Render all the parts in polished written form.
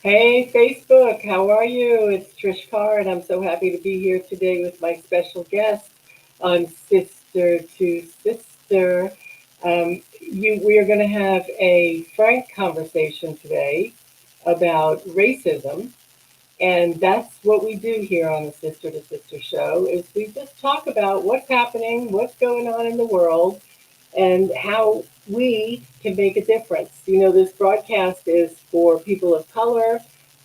Hey, Facebook, how are you? It's Trish Carr, and I'm so happy to be here today with my special guest on Sister to Sister. We are going to have a frank conversation today about racism, and that's what we do here on the Sister to Sister show. Is we just talk about what's happening, what's going on in the world, and how we can make a difference. This broadcast is for people of color,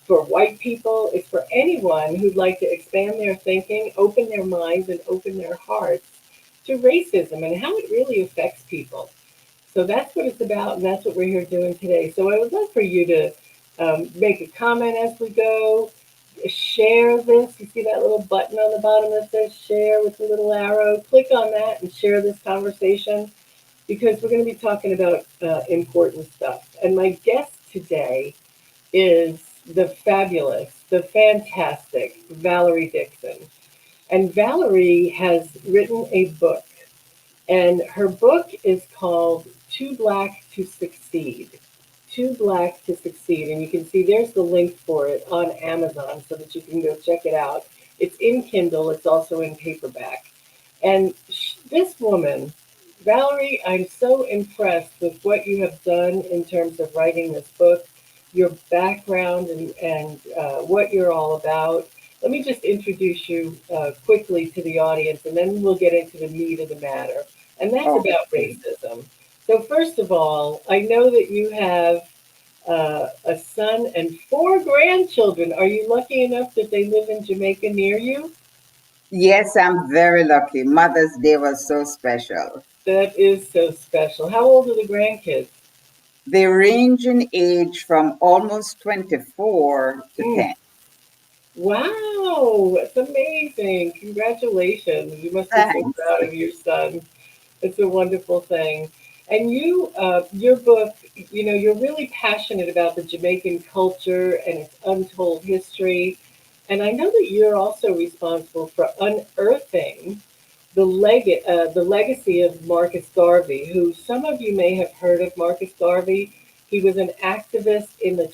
for white people, it's for anyone who'd like to expand their thinking, open their minds, and open their hearts to racism and how it really affects people. So that's what it's about, and that's what we're here doing today. So I would love for you to make a comment as we go, share this. You see that little button on the bottom that says share with the little arrow? Click on that and share this conversation because we're going to be talking about important stuff. And my guest today is the fabulous, the fantastic Valerie Dixon. And Valerie has written a book, and her book is called Too Black to Succeed. Too Black to Succeed. And you can see there's the link for it on Amazon so that you can go check it out. It's in Kindle, it's also in paperback. And this woman, Valerie, I'm so impressed with what you have done in terms of writing this book, your background, and what you're all about. Let me just introduce you quickly to the audience, and then we'll get into the meat of the matter. And that's about Okay. racism. So, first of all, I know that you have a son and four grandchildren. Are you lucky enough that they live in Jamaica near you? Yes, I'm very lucky. Mother's Day was so special. That is so special. How old are the grandkids? They range in age from almost 24 to Mm, 10. wow, that's amazing. Congratulations. You must be so Thanks. proud of your son. It's a wonderful thing. And your book, you're really passionate about the Jamaican culture and its untold history. And I know that you're also responsible for unearthing the legacy of Marcus Garvey, who some of you may have heard of Marcus Garvey. He was an activist in the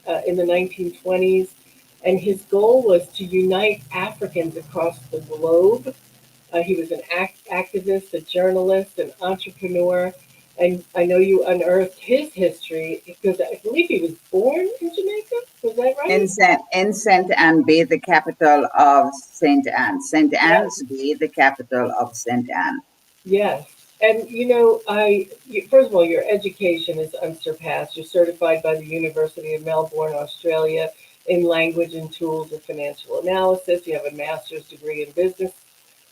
1920s, and his goal was to unite Africans across the globe. He was an activist, a journalist, an entrepreneur, and I know you unearthed his history because I believe he was born in Jamaica. Was that right? In St. Anne Bay, the capital of St. Anne. St. Yes. Anne's Bay, the capital of St. Anne. Yes. And first of all, your education is unsurpassed. You're certified by the University of Melbourne, Australia, in language and tools of financial analysis. You have a master's degree in business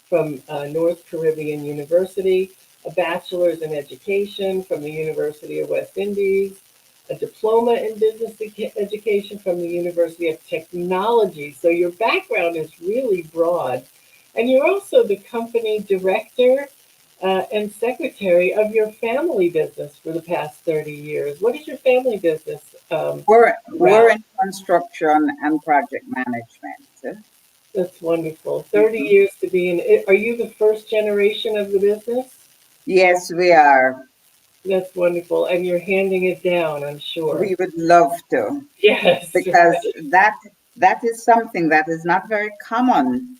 from North Caribbean University, a bachelor's in education from the University of West Indies, a diploma in business education from the University of Technology. So your background is really broad. And you're also the company director and secretary of your family business for the past 30 years. What is your family business We're around? in construction and project management. That's wonderful. 30 Mhm. years to be in it. Are you the first generation of the business? Yes, we are. That's wonderful. And you're handing it down, I'm sure. We would love to, Yes, because right. that is something that is not very common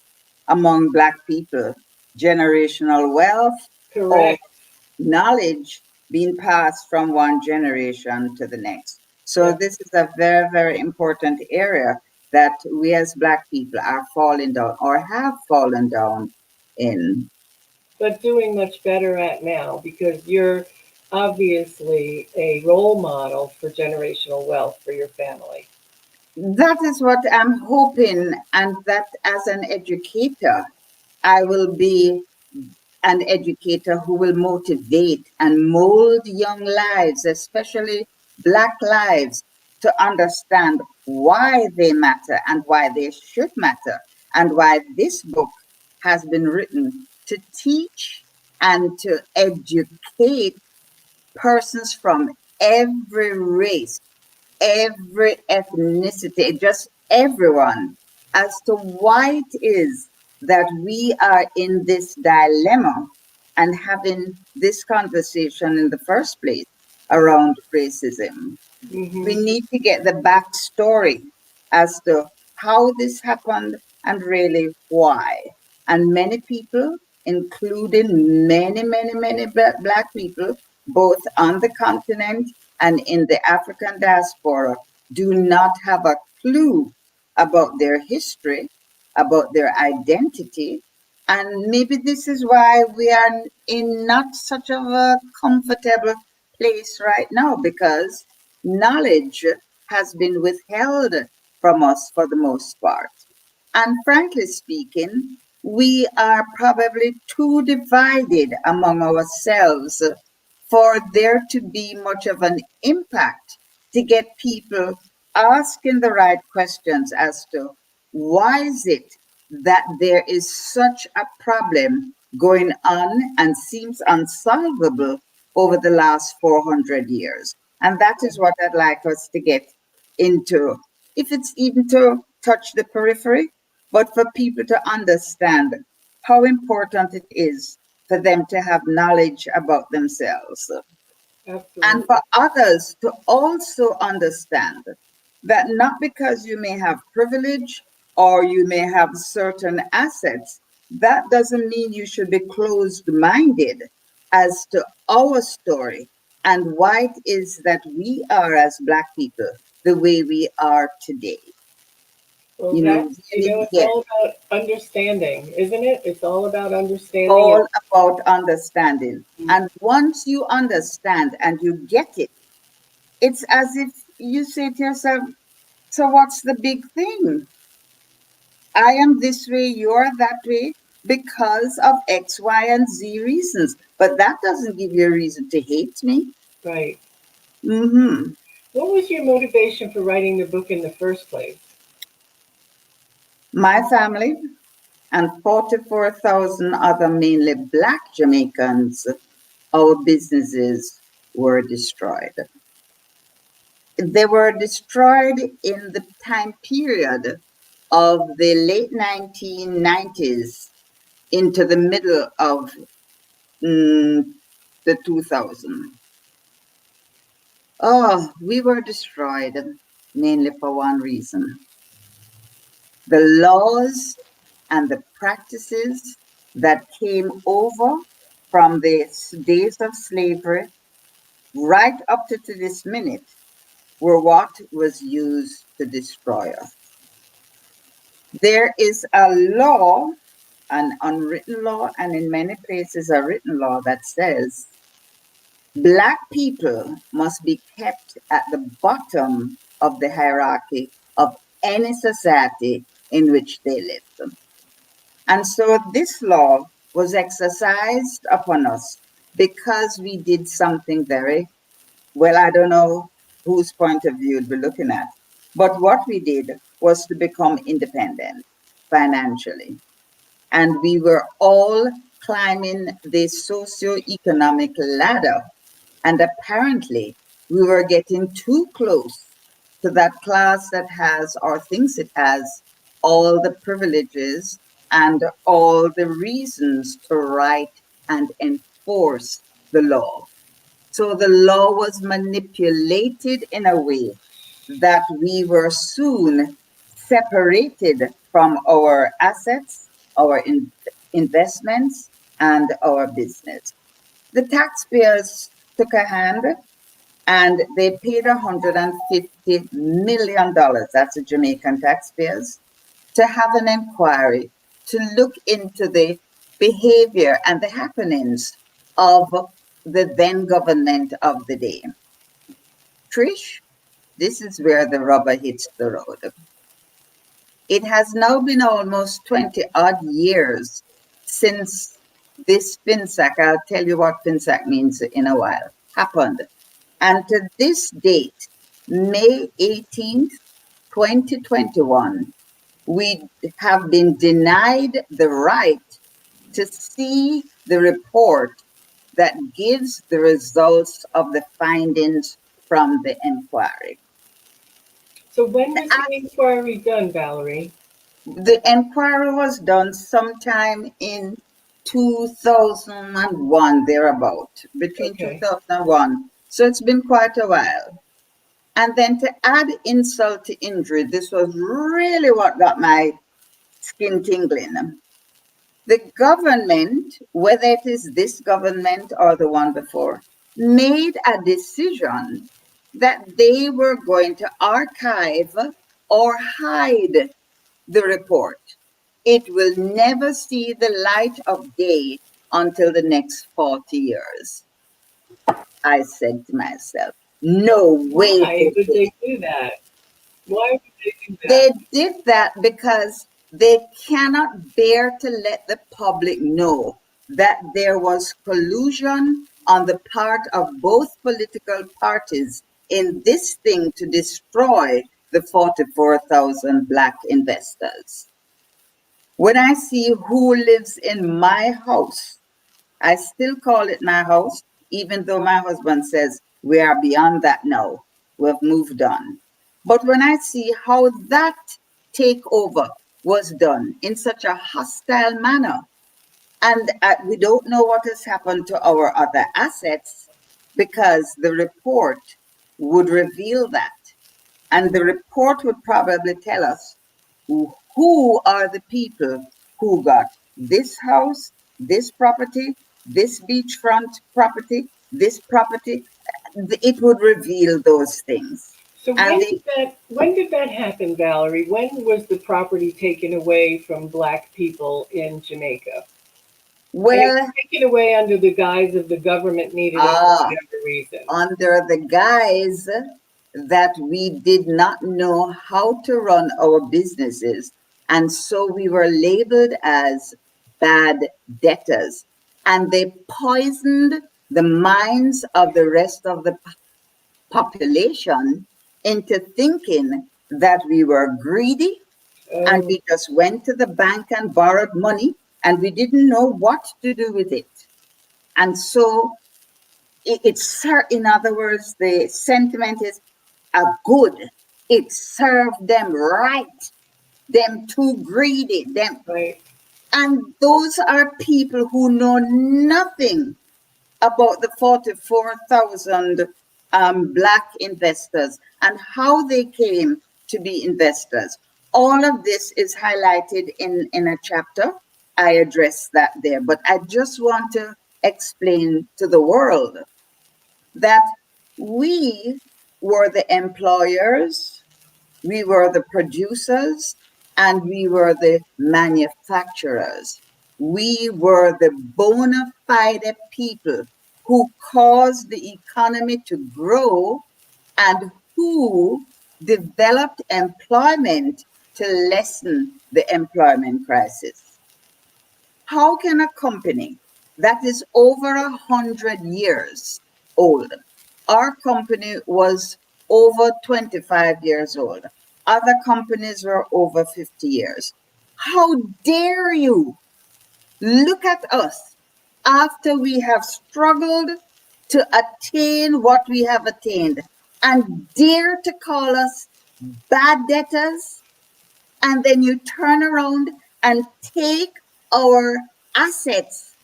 among Black people. Generational wealth or Correct. knowledge being passed from one generation to the next. So Yep. this is a very, very important area that we as Black people are falling down or have fallen down in. But doing much better at now because you're obviously a role model for generational wealth for your family. That is what I'm hoping, and that as an educator, I will be an educator who will motivate and mold young lives, especially Black lives, to understand why they matter and why they should matter, and why this book has been written to teach and to educate persons from every race, every ethnicity, just everyone, as to why it is that we are in this dilemma and having this conversation in the first place. around racism. We Mm-hmm. need to get the backstory as to how this happened and really why. And many people, including many Black people, both on the continent and in the African diaspora, do not have a clue about their history, about their identity. And maybe this is why we are in not such of a comfortable place right now, because knowledge has been withheld from us for the most part. And frankly speaking, we are probably too divided among ourselves for there to be much of an impact to get people asking the right questions as to why is it that there is such a problem going on and seems unsolvable over the last 400 years. And that is what I'd like us to get into, if it's even to touch the periphery, but for people to understand how important it is for them to have knowledge about themselves, and Absolutely. for others to also understand that not because you may have privilege or you may have certain assets, that doesn't mean you should be closed minded as to our story and why it is that we are as Black people the way we are today. Well, You know, that's, really it's get all about understanding, isn't it? It's all about understanding all it. about understanding. And once you understand and you get it, it's as if you say to yourself, so what's the big thing? I am this way, you're that way because of X, Y, and Z reasons. But that doesn't give you a reason to hate me. Right. Hmm. What was your motivation for writing the book in the first place? My family and 44,000 other mainly Black Jamaicans, our businesses were destroyed. They were destroyed in the time period of the late 1990s into the middle of the 2000s. Oh, we were destroyed mainly for one reason. The laws and the practices that came over from the days of slavery right up to this minute were what was used to destroy us. There is a law, an unwritten law, and in many places a written law that says Black people must be kept at the bottom of the hierarchy of any society in which they live. And so this law was exercised upon us because we did something very, well, I don't know whose point of view we're looking at, but what we did was to become independent financially. And we were all climbing the socio-economic ladder. And apparently, we were getting too close to that class that has, or thinks it has, all the privileges and all the reasons to write and enforce the law. So the law was manipulated in a way that we were soon separated from our assets, our investments, and our business. The taxpayers took a hand and they paid $150 million, that's the Jamaican taxpayers, to have an inquiry to look into the behavior and the happenings of the then government of the day. Trish, this is where the rubber hits the road. It has now been almost 20 odd years since this FinSAC, I'll tell you what FinSAC means in a while, happened. And to this date, May 18th, 2021, we have been denied the right to see the report that gives the results of the findings from the inquiry. So when was the inquiry done, Valerie? The inquiry was done sometime in 2001, thereabout, between Okay. 2001 So it's been quite a while. And then to add insult to injury, this was really what got my skin tingling. The government, whether it is this government or the one before, made a decision that they were going to archive or hide the report. It will never see the light of day until the next 40 years. I said to myself, no way. Why would they do that? Why would they do They that? did that because they cannot bear to let the public know that there was collusion on the part of both political parties in this thing to destroy the 44,000 Black investors. When I see who lives in my house, I still call it my house, even though my husband says we are beyond that now. We've moved on. But when I see how that takeover was done in such a hostile manner, and we don't know what has happened to our other assets because the report would reveal that. And the report would probably tell us who are the people who got this house, this property, this beachfront property, this property. It would reveal those things. So And they, when did that happen, Valerie? When was the property taken away from Black people in Jamaica? And it was well, taken away under the guise of the government needed it for ah, whatever reason. under the guise that we did not know how to run our businesses. And so we were labeled as bad debtors. And they poisoned the minds of the rest of the population into thinking that we were greedy and Oh, we just went to the bank and borrowed money and we didn't know what to do with it. And so it's, in other words, the sentiment is a good. It served them right. Them too greedy. Them, right. and those are people who know nothing about the 44,000 Black investors and how they came to be investors. All of this is highlighted in a chapter. I address that there, but I just want to explain to the world that we were the employers, we were the producers, and we were the manufacturers. We were the bona fide people who caused the economy to grow and who developed employment to lessen the employment crisis. How can a company that is over 100 years old, our company was over 25 years old, other companies were over 50 years. How dare you look at us after we have struggled to attain what we have attained and dare to call us bad debtors, and then you turn around and take our assets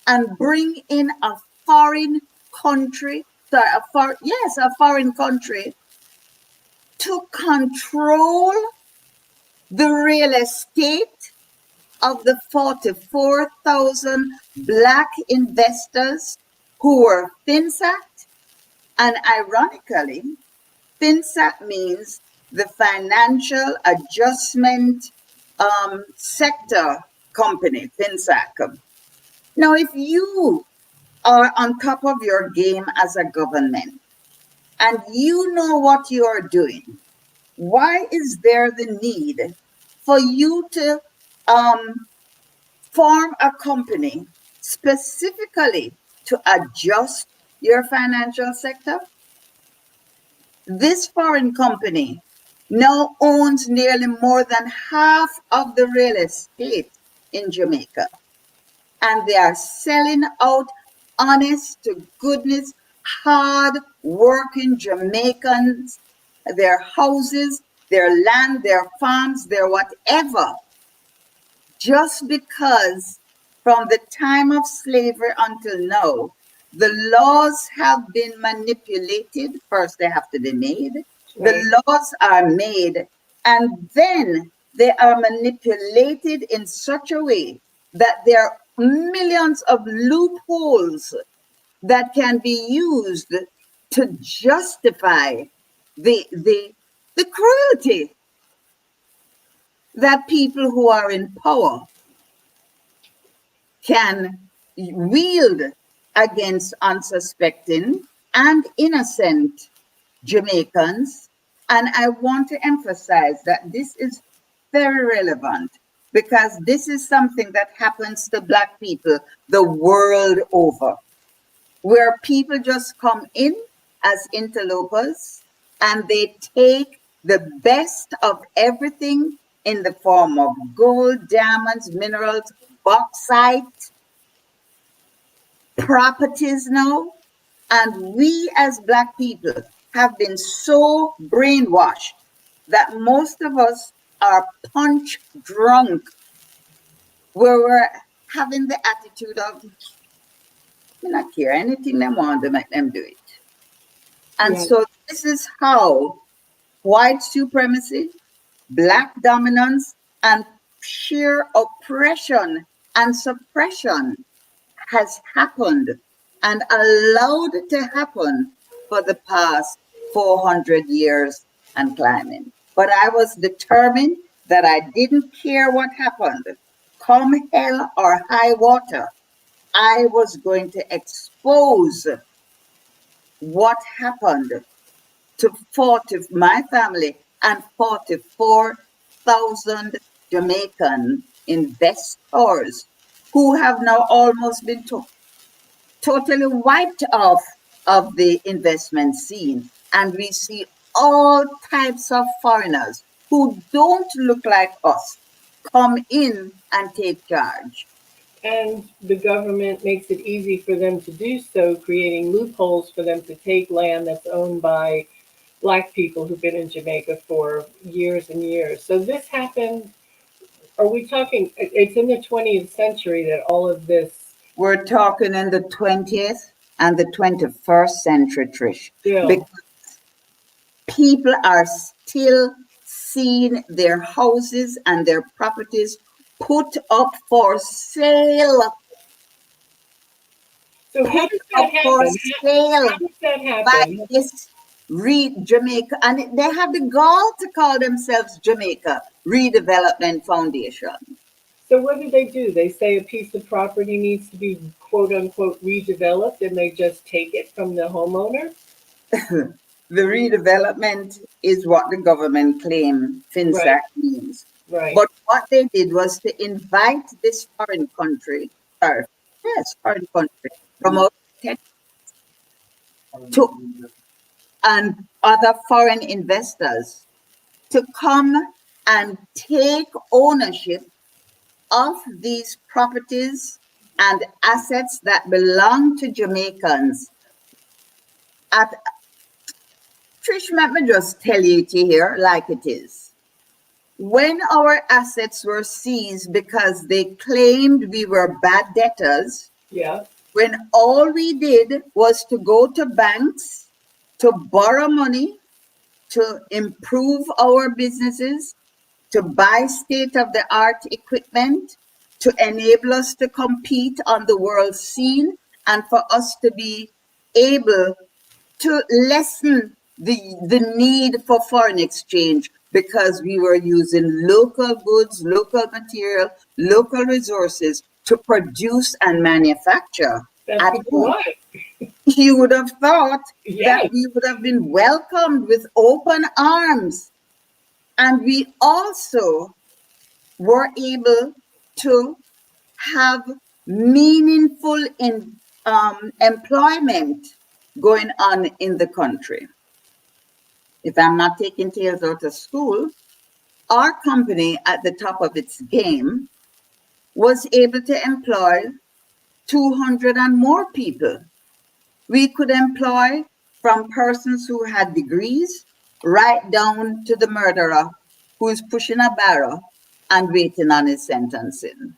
and bring in a foreign country, sorry, a foreign country to control the real estate of the 44,000 Black investors who were FinSat. And ironically, FinSat means the Financial Adjustment Sector Company, FinSAC. Now, if you are on top of your game as a government and you know what you are doing, why is there the need for you to form a company specifically to adjust your financial sector? This foreign company now owns nearly more than half of the real estate in Jamaica. And they are selling out honest to goodness, hard working Jamaicans, their houses, their land, their farms, their whatever, just because from the time of slavery until now, The laws have been manipulated. First, they have to be made. Right. The laws are made, and then they are manipulated in such a way that there are millions of loopholes that can be used to justify the cruelty that people who are in power can wield against unsuspecting and innocent Jamaicans. And I want to emphasize that this is very relevant because this is something that happens to Black people the world over, where people just come in as interlopers and they take the best of everything in the form of gold, diamonds, minerals, bauxite, properties now. And we as Black people have been so brainwashed that most of us are punch drunk, where we're having the attitude of, I not care anything they want to make them do it. And Yeah. so this is how white supremacy, Black dominance, and sheer oppression and suppression has happened and allowed to happen for the past 400 years and climbing. But I was determined that I didn't care what happened. Come hell or high water, I was going to expose what happened to my family and 44,000 Jamaican investors who have now almost been totally wiped off of the investment scene. And we see all types of foreigners who don't look like us come in and take charge. And the government makes it easy for them to do so, creating loopholes for them to take land that's owned by Black people who've been in Jamaica for years and years. So this happened, are we talking, it's in the 20th century that all of this We're talking in the 20th and the 21st century, Trish. still, Because people are still seeing their houses and their properties put up for sale. so how Put does up that for happen? sale How does that by happen? this Jamaica, and they have the gall to call themselves Jamaica Redevelopment Foundation. So what do? They say a piece of property needs to be quote unquote redeveloped and they just take it from the homeowner? The redevelopment is what the government claim Right, FinSAC means. right. But what they did was to invite this foreign country, or yes, foreign country, from out to and other foreign investors to come and take ownership of these properties and assets that belong to Jamaicans. At Trish, let me just tell you to here like it is. When our assets were seized because they claimed we were bad debtors, Yeah. when all we did was to go to banks to borrow money to improve our businesses, to buy state of the art equipment, to enable us to compete on the world scene, and for us to be able to lessen the need for foreign exchange because we were using local goods, local material, local resources to produce and manufacture That's at what you home. want. You would have thought that Yes. we would have been welcomed with open arms. And we also were able to have meaningful employment going on in the country. If I'm not taking tails out of school, our company at the top of its game was able to employ 200 and more people. We could employ from persons who had degrees right down to the murderer who is pushing a barrel and waiting on his sentencing.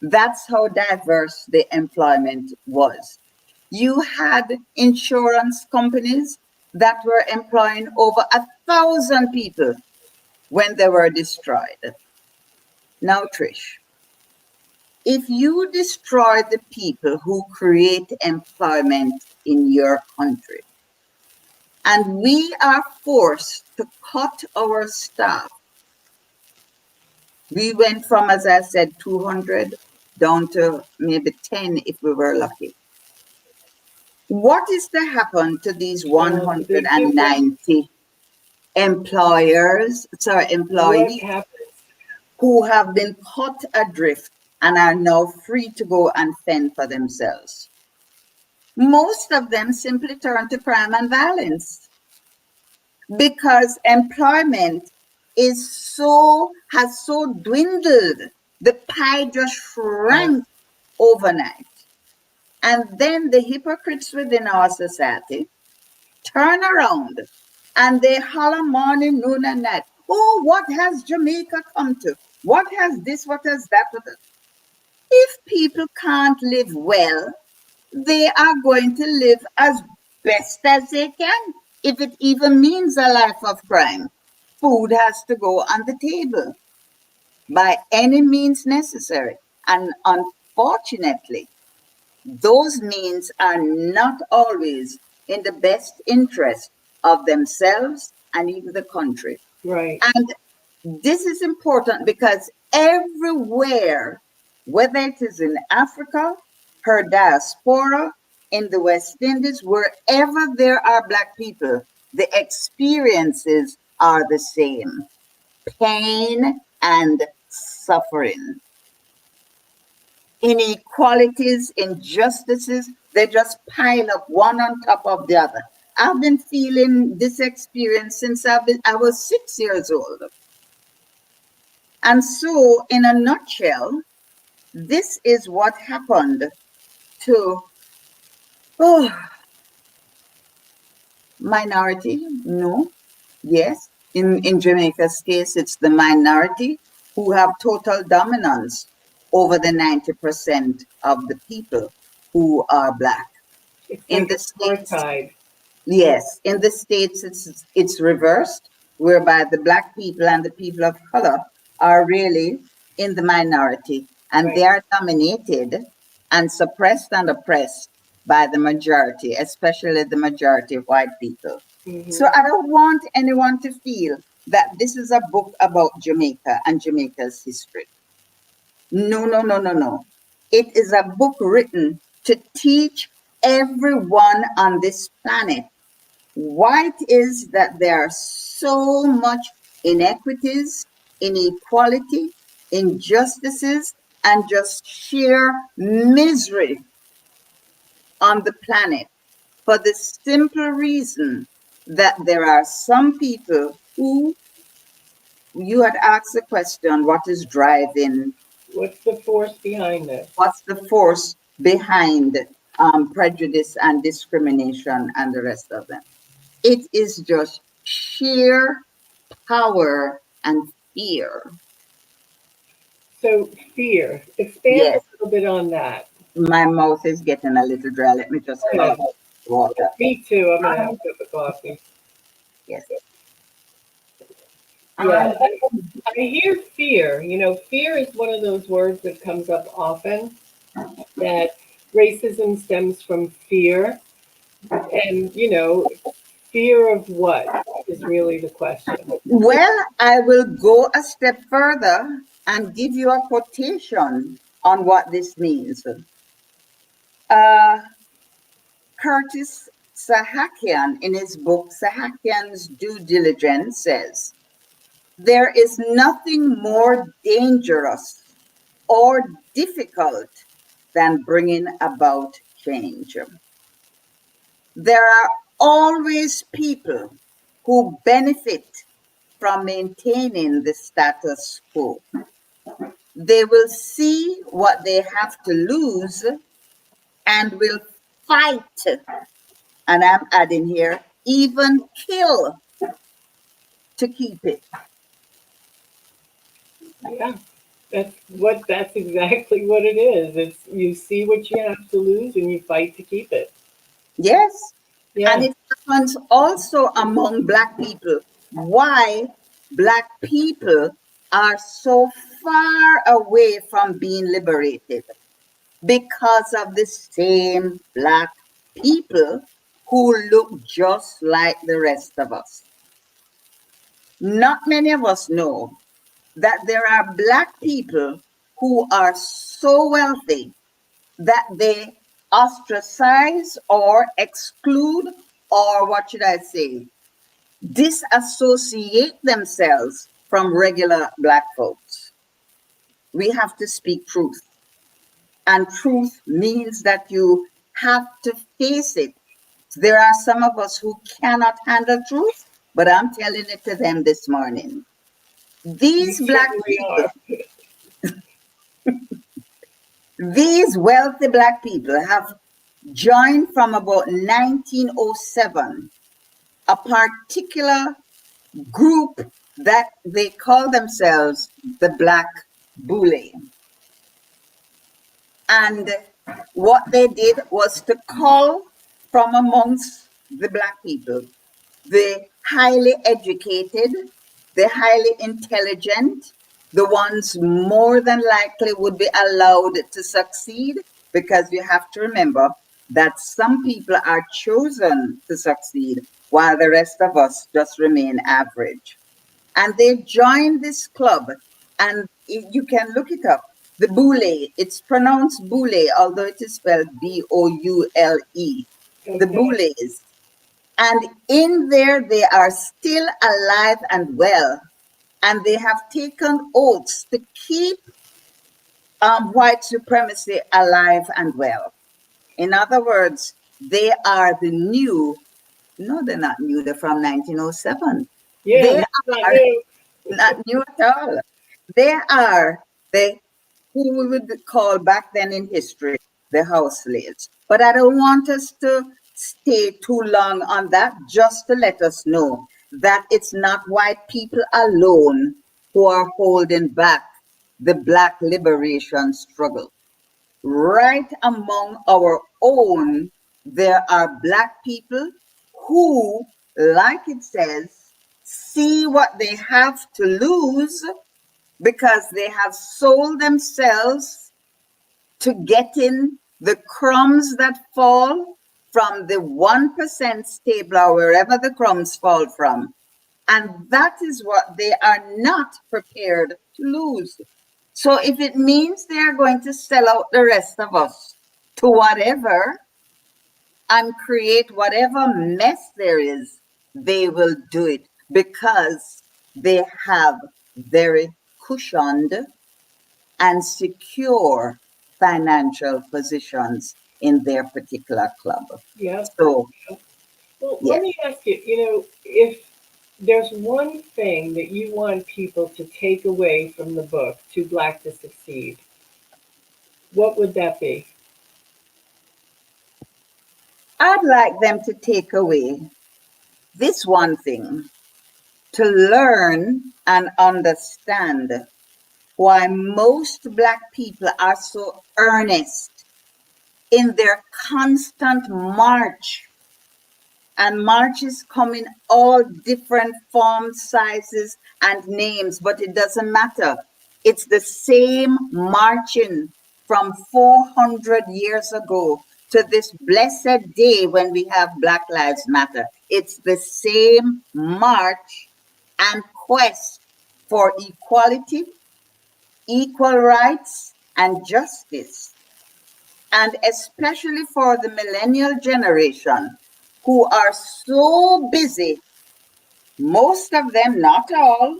That's how diverse the employment was. You had insurance companies that were employing over 1,000 people when they were destroyed. Now, Trish, if you destroy the people who create employment in your country, and we are forced to cut our staff, we went from, as I said, 200 down to maybe 10 if we were lucky. What is to happen to these It's a big difference. 190 What employees happens? who have been cut adrift and are now free to go and fend for themselves? Most of them simply turn to crime and violence because employment has so dwindled. The pie just Yes. shrank overnight. And then the hypocrites within our society turn around and they holler morning, noon, and night. Oh, what has Jamaica come to? What has this? What has that? If people can't live well, they are going to live as best as they can. If it even means a life of crime, food has to go on the table by any means necessary. And unfortunately, those means are not always in the best interest of themselves and even the country. Right. And this is important because everywhere, whether it is in Africa, her diaspora, in the West Indies, wherever there are Black people, the experiences are the same: pain and suffering. Inequalities, injustices, they just pile up one on top of the other. I've been feeling this experience since I was 6 years old. And so, in a nutshell, this is what happened to minority. No, yes. In Jamaica's case, it's the minority who have total dominance over the 90% of the people who are Black. It's In like the States, apartheid. yes, in the States, it's reversed, whereby the Black people and the people of color are really in the minority, and they Right. are dominated and suppressed and oppressed by the majority, especially the majority of white people. So Hmm. I don't want anyone to feel that this is a book about Jamaica and Jamaica's history. No, no, no, no, no. It is a book written to teach everyone on this planet why it is that there are so much inequities, inequality, injustices, and just sheer misery on the planet for the simple reason that there are some people who, you had asked the question, what is driving, What's the force behind this? what's the force behind prejudice and discrimination and the rest of them? It is just sheer power and fear. So fear. Expand a Yes, little bit on that. my mouth is getting a little dry. Let me just Go have ahead. water. Me too. I'm gonna have a cup of coffee. Yes. Yeah, Um, I hear fear. Fear is one of those words that comes up often. That racism stems from fear, and fear of what is really the question. well, I will go a step further and give you a quotation on what this means. Uh, Curtis Sahakian, in his book Sahakian's Due Diligence, says, there is nothing more dangerous or difficult than bringing about change. There are always people who benefit from maintaining the status quo. They will see what they have to lose and will fight, and I'm adding here, even kill to keep it. Yeah, that's exactly what it is. It's you see what you have to lose and you fight to keep it. Yes. And Yeah. it happens also among Black people. Why Black people are so far away from being liberated? Because of the same Black people who look just like the rest of us. Not many of us know that there are Black people who are so wealthy that they ostracize or exclude, or what should I say, disassociate themselves from regular Black folks. We have to speak truth. And truth means that you have to face it. There are some of us who cannot handle truth, but I'm telling it to them this morning. You These Black certainly people, are. these wealthy Black people have joined from about 1907 a particular group that they call themselves the Black Boule. And what they did was to call from amongst the Black people, the highly educated, the highly intelligent, the ones more than likely would be allowed to succeed, because you have to remember that some people are chosen to succeed while the rest of us just remain average. And they joined this club, and you can look it up. The Boule, it's pronounced Boule, although it is spelled Boule. The Okay. Boules. And in there, they are still alive and well. And they have taken oaths to keep white supremacy alive and well. In other words, they are the new, no, they're not new, they're from 1907. Yeah, They that's not are new. not new at all. They are the who we would call back then in history the house slaves. But I don't want us to stay too long on that, just to let us know that it's not white people alone who are holding back the Black liberation struggle. Right among our own, there are Black people who, like it says, see what they have to lose because they have sold themselves to getting the crumbs that fall from the 1% stable or wherever the crumbs fall from. And that is what they are not prepared to lose. So if it means they are going to sell out the rest of us to whatever and create whatever mess there is, they will do it because they have very cushioned and secure financial positions in their particular club. Yeah. So, Well, let yes, me ask you, if there's one thing that you want people to take away from the book, Too Black to Succeed, what would that be? I'd like them to take away this one thing, to learn and understand why most Black people are so earnest in their constant march. And marches come in all different forms, sizes, and names, but it doesn't matter. It's the same marching from 400 years ago to this blessed day when we have Black Lives Matter. It's the same march and quest for equality, equal rights, and justice. And especially for the millennial generation who are so busy, most of them, not all,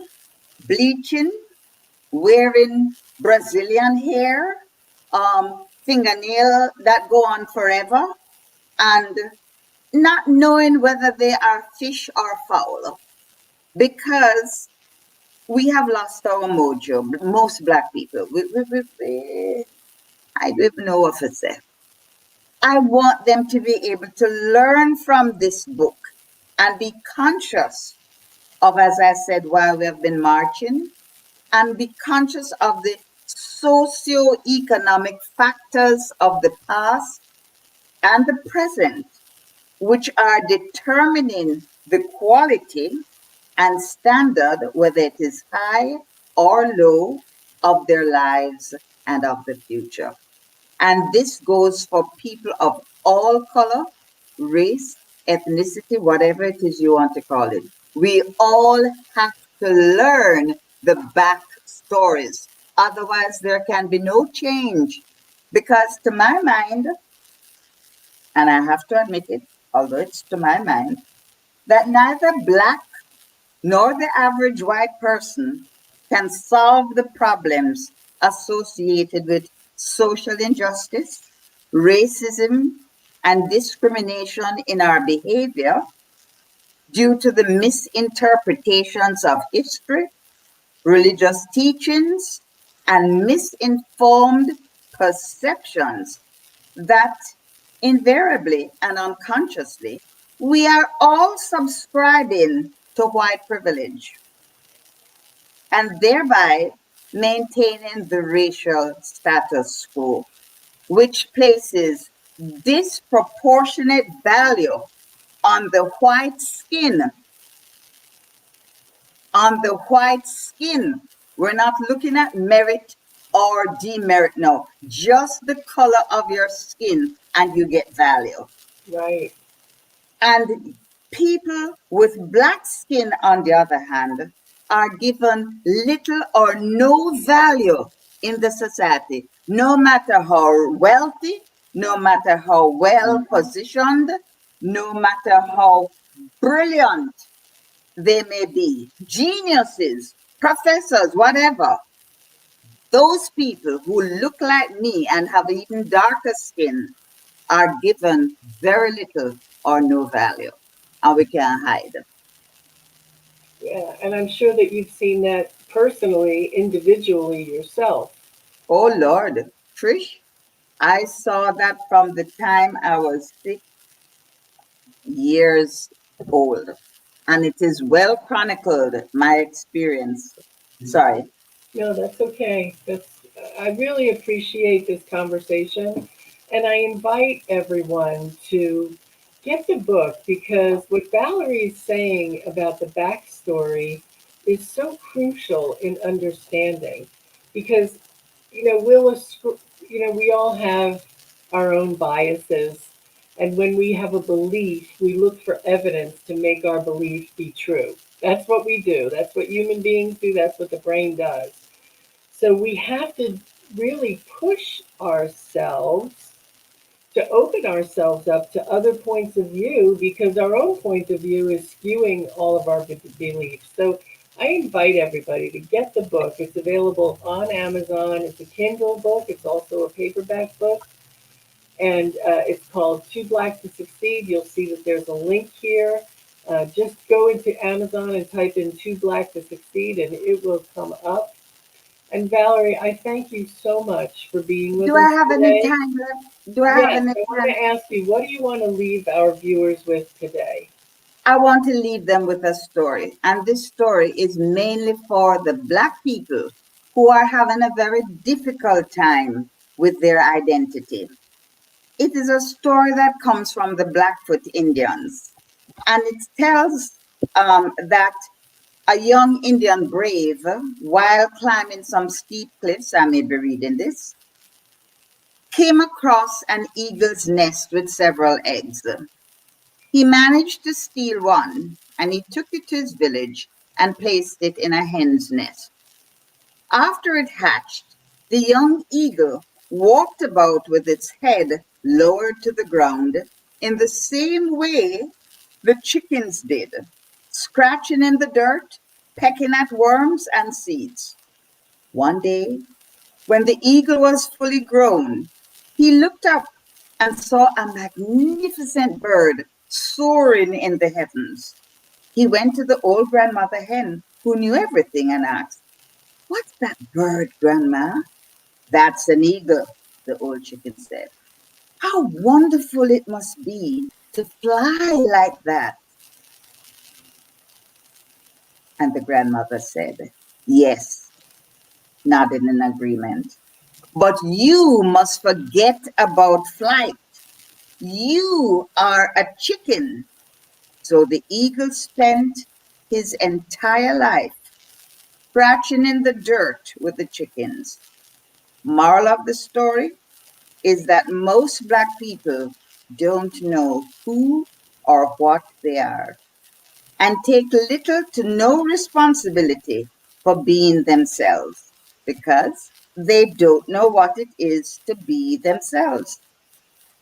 bleaching, wearing Brazilian hair, fingernail that go on forever, and not knowing whether they are fish or fowl, because we have lost our mojo. Most Black people, I don't even know what to say. I want them to be able to learn from this book and be conscious of, as I said, while we have been marching, and be conscious of the socio-economic factors of the past and the present, which are determining the quality and standard, whether it is high or low, of their lives and of the future. And this goes for people of all color, race, ethnicity, whatever it is you want to call it. We all have to learn the back stories. Otherwise, there can be no change. Because to my mind, and I have to admit it, although it's to my mind, that neither black nor the average white person can solve the problems associated with social injustice, racism, and discrimination in our behavior due to the misinterpretations of history, religious teachings, and misinformed perceptions that invariably and unconsciously we are all subscribing to white privilege and thereby maintaining the racial status quo, which places disproportionate value on the white skin. On the white skin. We're not looking at merit or demerit, no, just the color of your skin, and you get value. Right. And people with black skin, on the other hand, are given little or no value in the society, no matter how wealthy, no matter how well positioned, no matter how brilliant they may be, geniuses, professors, whatever. Those people who look like me and have even darker skin are given very little or no value, and we can't hide them. Yeah, and I'm sure that you've seen that personally, individually yourself. Oh Lord, Trish, I saw that from the time I was 6 years old, and it is well chronicled, my experience. Sorry. No, that's okay. I really appreciate this conversation, and I invite everyone to get the book because what Valerie is saying about the backstory is so crucial in understanding. Because we all have our own biases, and when we have a belief, we look for evidence to make our belief be true. That's what we do. That's what human beings do. That's what the brain does. So we have to really push ourselves to open ourselves up to other points of view because our own point of view is skewing all of our beliefs. So I invite everybody to get the book. It's available on Amazon. It's a Kindle book. It's also a paperback book. And it's called Too Black to Succeed. You'll see that there's a link here. Just go into Amazon and type in Too Black to Succeed, and it will come up. And Valerie, I thank you so much for being with Do I us have any today. time left? Do I have Yes, any I want time? to ask you, what do you want to leave our viewers with today? I want to leave them with a story. And this story is mainly for the Black people who are having a very difficult time with their identity. It is a story that comes from the Blackfoot Indians. And it tells that a young Indian brave, while climbing some steep cliffs, I may be reading this, came across an eagle's nest with several eggs. He managed to steal one, and he took it to his village and placed it in a hen's nest. After it hatched, the young eagle walked about with its head lowered to the ground in the same way the chickens did, scratching in the dirt, pecking at worms and seeds. One day, when the eagle was fully grown, he looked up and saw a magnificent bird soaring in the heavens. He went to the old grandmother hen, who knew everything, and asked, "What's that bird, Grandma?" "That's an eagle," the old chicken said. "How wonderful it must be to fly like that." And the grandmother said, "Yes," nodding in agreement. "But you must forget about flight. You are a chicken. So the eagle spent his entire life scratching in the dirt with the chickens. Moral of the story is that most Black people don't know who or what they are and take little to no responsibility for being themselves because they don't know what it is to be themselves.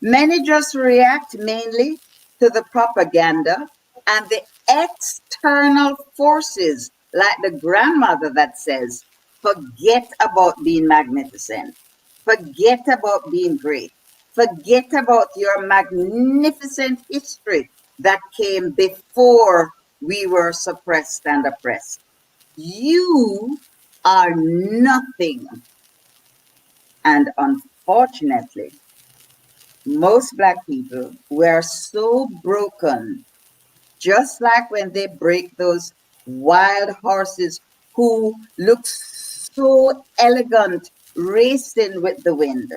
Many just react mainly to the propaganda and the external forces, like the grandmother that says, forget about being magnificent, forget about being great, forget about your magnificent history that came before we were suppressed and oppressed. You are nothing. And unfortunately, most Black people were so broken, just like when they break those wild horses who look so elegant racing with the wind.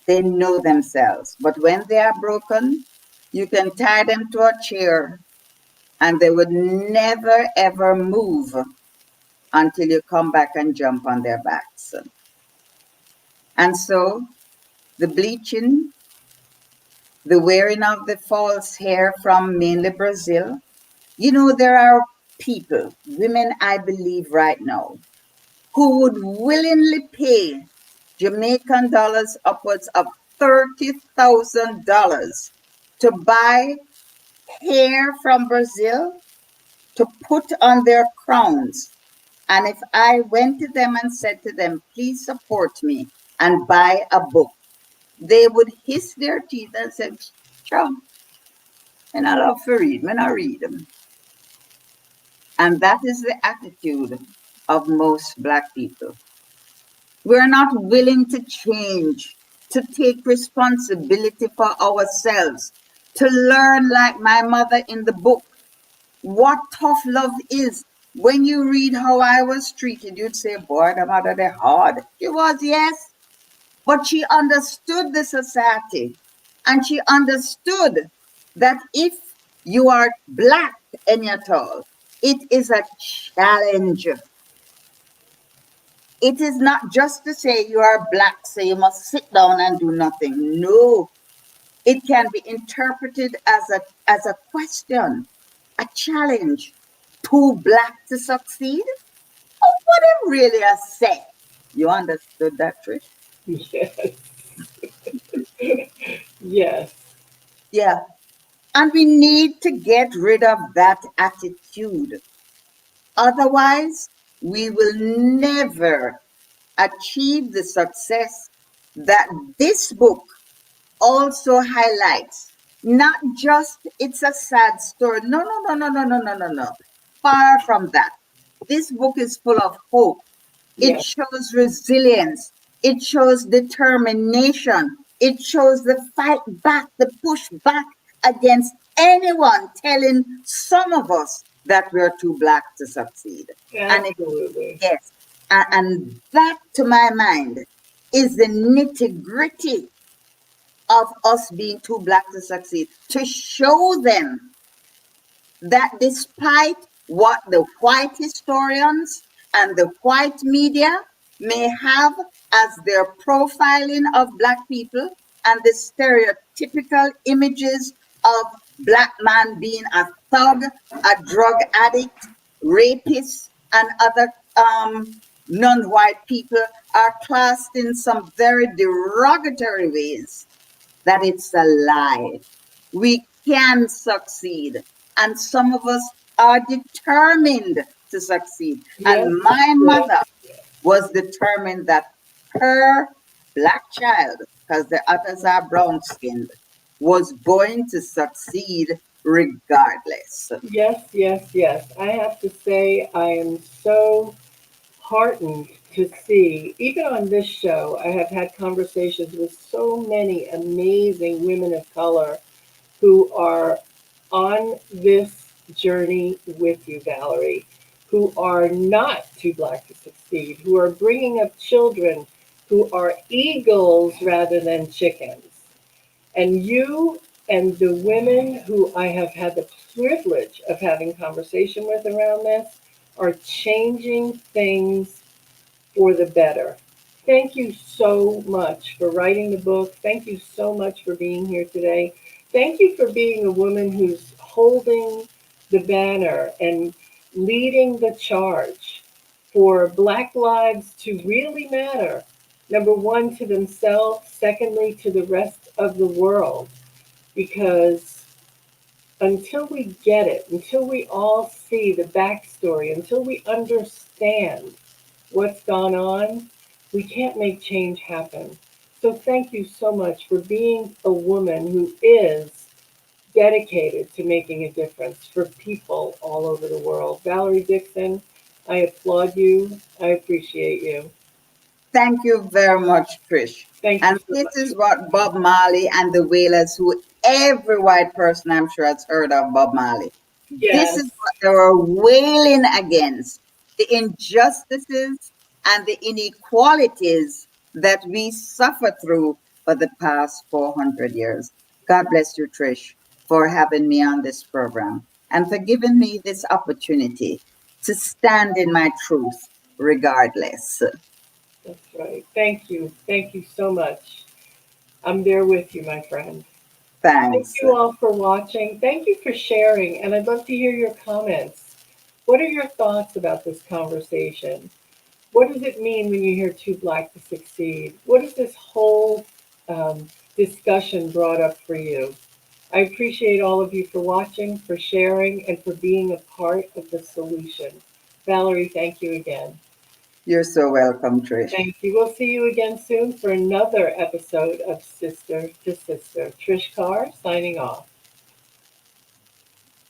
They know themselves. But when they are broken, you can tie them to a chair and they would never ever move until you come back and jump on their backs. And so the bleaching, the wearing of the false hair from mainly Brazil. You know, there are people, women, I believe right now, who would willingly pay Jamaican dollars upwards of $30,000 to buy hair from Brazil to put on their crowns. And if I went to them and said to them, please support me and buy a book, they would hiss their teeth and say, sure, and I love to read when I read them. And that is the attitude of most Black people. We're not willing to change, to take responsibility for ourselves, to learn like my mother in the book, what tough love is. When you read how I was treated, you'd say, boy, the mother, they're hard. She was, yes, but she understood the society and she understood that if you are Black any at all, it is a challenge. It is not just to say you are Black, so you must sit down and do nothing. No, it can be interpreted as a question, a challenge. Too Black to succeed? Oh, what a really a say. You understood that, Trish? Yes. Yes. Yeah. And we need to get rid of that attitude. Otherwise, we will never achieve the success that this book also highlights. Not just it's a sad story. No, no, no, no, no, no, no, no, no. Far from that. This book is full of hope. It Yes. shows resilience. It shows determination. It shows the fight back, the push back against anyone telling some of us that we're too Black to succeed. And it, Absolutely. yes, and that to my mind is the nitty gritty of us being too Black to succeed, to show them that despite what the white historians and the white media may have as their profiling of Black people and the stereotypical images of Black man being a thug, a drug addict, rapist, and other non-white people are classed in some very derogatory ways, that it's a lie. We can succeed. And some of us are determined to succeed. And Yes. my Yes. mother was determined that her Black child, because the others are brown skinned, was going to succeed regardless. Yes. Yes. Yes. I have to say, I am so heartened to see, even on this show, I have had conversations with so many amazing women of color who are on this journey with you, Valerie, who are not too Black to succeed, who are bringing up children who are eagles rather than chickens. And you and the women who I have had the privilege of having conversation with around this are changing things for the better. Thank you so much for writing the book. Thank you so much for being here today. Thank you for being a woman who's holding the banner and leading the charge for Black lives to really matter. Number one, to themselves. Secondly, to the rest of the world. Because until we get it, until we all see the backstory, until we understand what's gone on, we can't make change happen. So thank you so much for being a woman who is dedicated to making a difference for people all over the world. Valerie Dixon, I applaud you. I appreciate you. Thank you very much, Trish. Thank you And so this much. is what Bob Marley and the Wailers, who every white person I'm sure has heard of Bob Marley, this is Yes, what they were wailing against, the injustices and the inequalities that we suffer through for the past 400 years. God bless you, Trish, for having me on this program and for giving me this opportunity to stand in my truth regardless. that's right. Thank you. Thank you so much. I'm there with you, my friend. Thank Thanks. you all for watching. Thank you for sharing, and I'd love to hear your comments. What are your thoughts about this conversation? What does it mean when you hear too black to succeed? What is this whole discussion brought up for you? I appreciate all of you for watching, for sharing, and for being a part of the solution. Valerie, thank you again. You're so welcome, Trish. Thank you. We'll see you again soon for another episode of Sister to Sister. Trish Carr signing off.